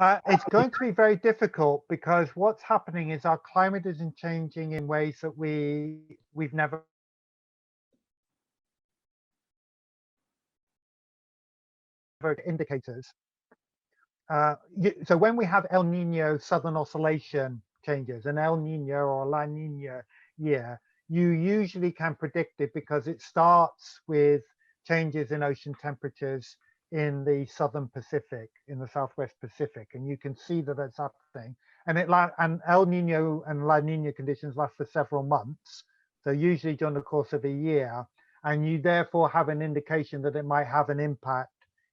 It's going to be very difficult because what's happening is our climate isn't changing in ways that we've never indicators. So when we have El Nino Southern Oscillation changes, an El Nino or La Nina year, you usually can predict it because it starts with changes in ocean temperatures in the Southern Pacific, in the Southwest Pacific, and you can see that it's happening. And El Nino and La Nina conditions last for several months, so usually during the course of a year, and you therefore have an indication that it might have an impact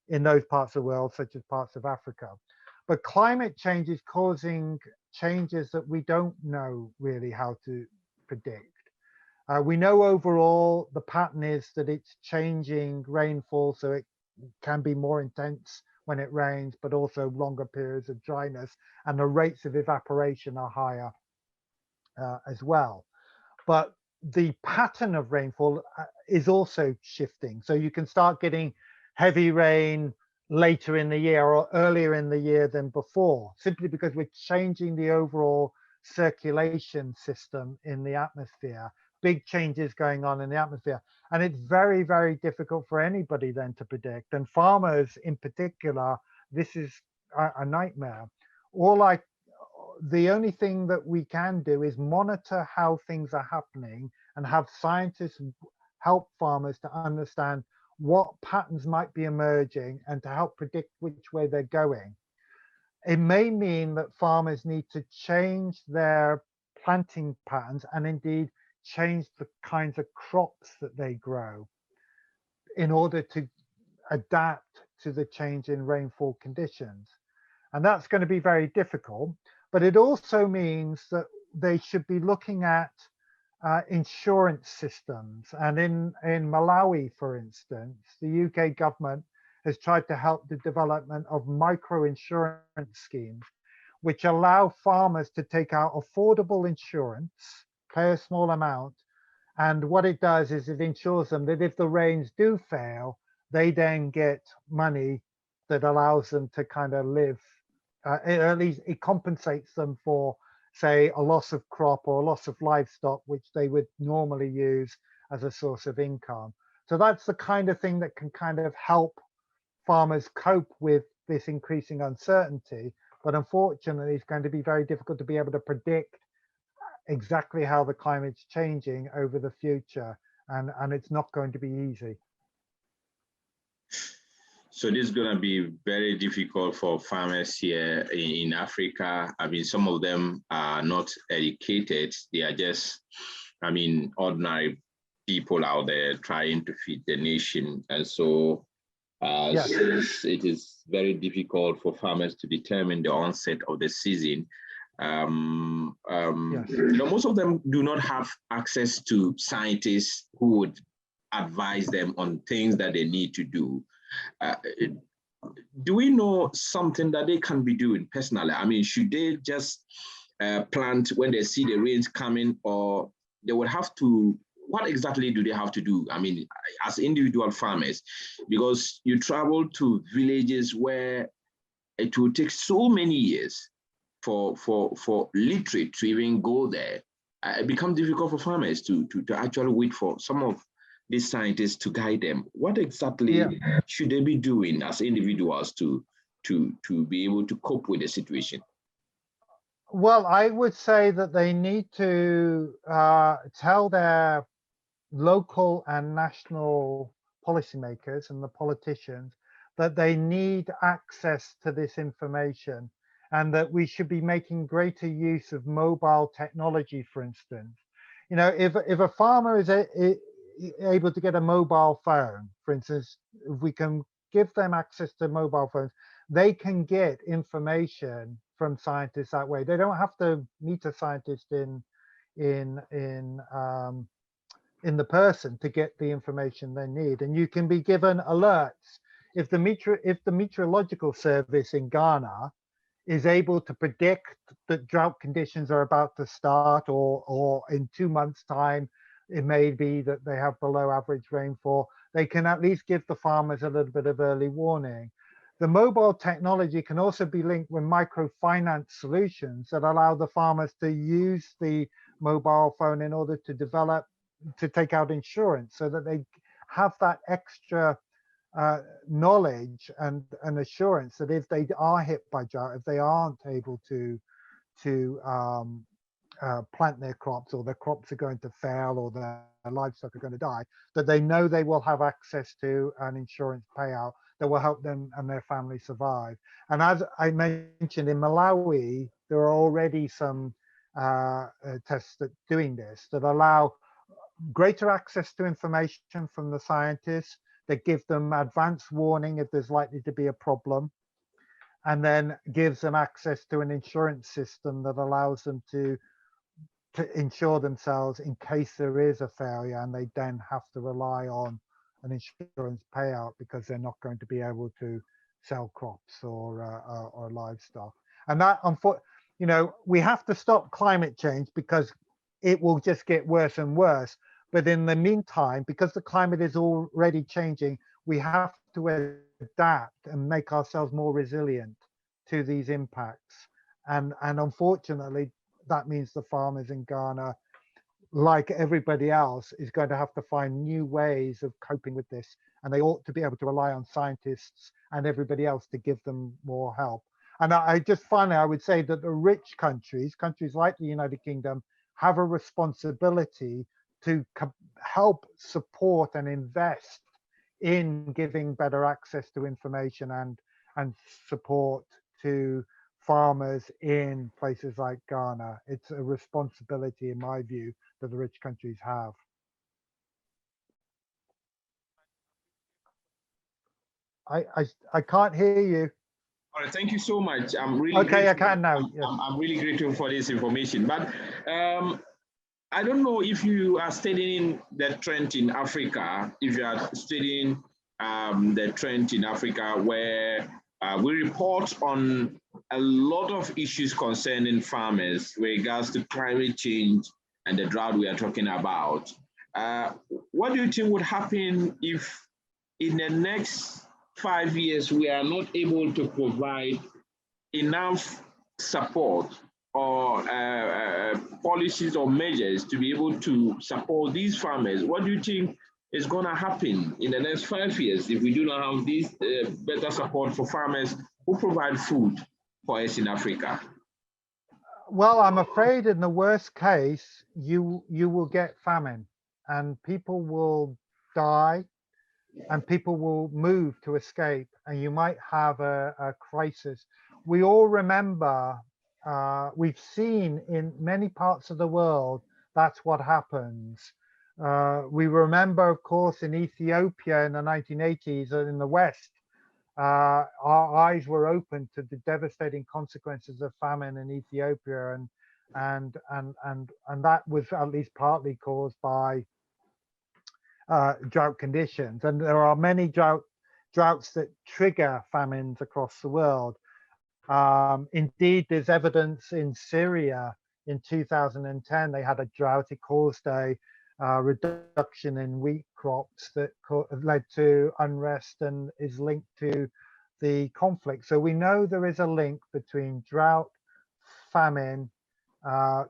in those parts of the world, such as parts of Africa. But climate change is causing changes that we don't know really how to predict. We know overall the pattern is that it's changing rainfall, so it can be more intense when it rains, but also longer periods of dryness, and the rates of evaporation are higher as well. But the pattern of rainfall is also shifting. So you can start getting heavy rain later in the year or earlier in the year than before, simply because we're changing the overall circulation system in the atmosphere. Big changes going on in the atmosphere. And it's very, very difficult for anybody then to predict. And farmers in particular, this is a nightmare. All I The only thing that we can do is monitor how things are happening and have scientists help farmers to understand what patterns might be emerging and to help predict which way they're going. It may mean that farmers need to change their planting patterns and indeed change the kinds of crops that they grow in order to adapt to the change in rainfall conditions. And that's going to be very difficult. But it also means that they should be looking at insurance systems. And in Malawi, for instance, the UK government has tried to help the development of micro insurance schemes, which allow farmers to take out affordable insurance, pay a small amount. And what it does is it ensures them that if the rains do fail, they then get money that allows them to kind of live. At least it compensates them for, say, a loss of crop or a loss of livestock, which they would normally use as a source of income. So that's the kind of thing that can kind of help farmers cope with this increasing uncertainty. But unfortunately, it's going to be very difficult to be able to predict exactly how the climate's changing over the future. And it's not going to be easy. So this is going to be very difficult for farmers here in Africa. I mean, some of them are not educated. They are just, I mean, ordinary people out there trying to feed the nation. And so yes, it is very difficult for farmers to determine the onset of the season. Yes. You know, most of them do not have access to scientists who would advise them on things that they need to do. Do we know something that they can be doing personally? I mean, should they just plant when they see the rains coming, or they would have to, what exactly do they have to do? I mean, as individual farmers, because you travel to villages where it will take so many years for literate to even go there. It becomes difficult for farmers to actually wait for some of these scientists to guide them. What exactly should they be doing as individuals to be able to cope with the situation? Well, I would say that they need to tell their local and national policymakers and the politicians that they need access to this information, and that we should be making greater use of mobile technology, for instance. You know, if a farmer is able to get a mobile phone, for instance, if we can give them access to mobile phones, they can get information from scientists that way. They don't have to meet a scientist in the person to get the information they need. And you can be given alerts if the meteorological service in Ghana is able to predict that drought conditions are about to start, or in 2 months' time it may be that they have below average rainfall, they can at least give the farmers a little bit of early warning. the mobile technology can also be linked with microfinance solutions that allow the farmers to use the mobile phone in order to take out insurance, so that they have that extra knowledge and assurance that if they are hit by drought, if they aren't able to plant their crops, or their crops are going to fail, or their livestock are going to die, that they know they will have access to an insurance payout that will help them and their family survive. And as I mentioned, in Malawi, there are already some tests that doing this, that allow greater access to information from the scientists, that give them advance warning if there's likely to be a problem, and then gives them access to an insurance system that allows them to insure themselves in case there is a failure, and they then have to rely on an insurance payout because they're not going to be able to sell crops or livestock. And that, you know, we have to stop climate change because it will just get worse and worse. But in the meantime, because the climate is already changing, we have to adapt and make ourselves more resilient to these impacts. And unfortunately, that means the farmers in Ghana, like everybody else, is going to have to find new ways of coping with this. And they ought to be able to rely on scientists and everybody else to give them more help. And I just finally, I would say that the rich countries like the United Kingdom, have a responsibility to help support and invest in giving better access to information and support to farmers in places like Ghana. It's a responsibility, in my view, that the rich countries have. I can't hear you. All right, thank you so much. I'm really okay. grateful. I can now. Yes. I'm really grateful for this information. But I don't know if you are studying the trend in Africa, if you are studying the trend in Africa, where we report on a lot of issues concerning farmers with regards to climate change and the drought we are talking about. What do you think would happen if in the next 5 years we are not able to provide enough support or policies or measures to be able to support these farmers? What do you think is going to happen in the next 5 years if we do not have this better support for farmers who provide food for us in Africa? Well, I'm afraid in the worst case, you will get famine, and people will die, and people will move to escape, and you might have a crisis. We all remember, we've seen in many parts of the world, that's what happens. We remember, of course, in Ethiopia in the 1980s and in the West, our eyes were open to the devastating consequences of famine in Ethiopia, and that was at least partly caused by drought conditions. And there are many droughts that trigger famines across the world. Indeed, there's evidence in Syria in 2010, they had a drought. It caused a reduction in wheat crops that led to unrest and is linked to the conflict. So we know there is a link between drought, famine,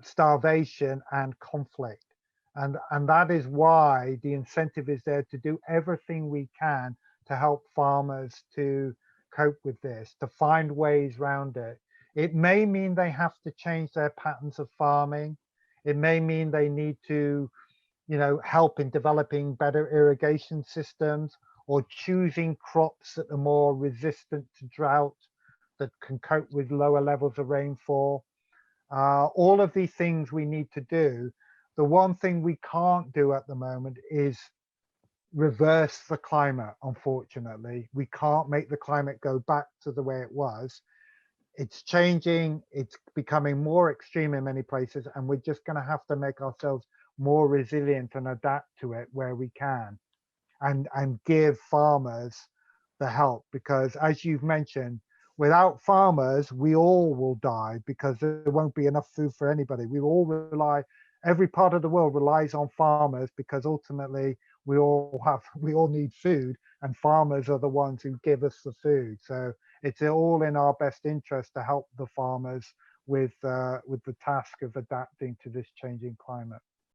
starvation, and conflict. And that is why the incentive is there to do everything we can to help farmers to cope with this, to find ways around it. It may mean they have to change their patterns of farming. It may mean they need to, you know, help in developing better irrigation systems, or choosing crops that are more resistant to drought, that can cope with lower levels of rainfall. All of these things we need to do. The one thing we can't do at the moment is reverse the climate, unfortunately. We can't make the climate go back to the way it was. It's changing, it's becoming more extreme in many places, and we're just going to have to make ourselves more resilient and adapt to it where we can, and give farmers the help, because as you've mentioned, without farmers, we all will die, because there won't be enough food for anybody. We all rely, every part of the world relies on farmers, because ultimately we all need food, and farmers are the ones who give us the food. So it's all in our best interest to help the farmers with the task of adapting to this changing climate.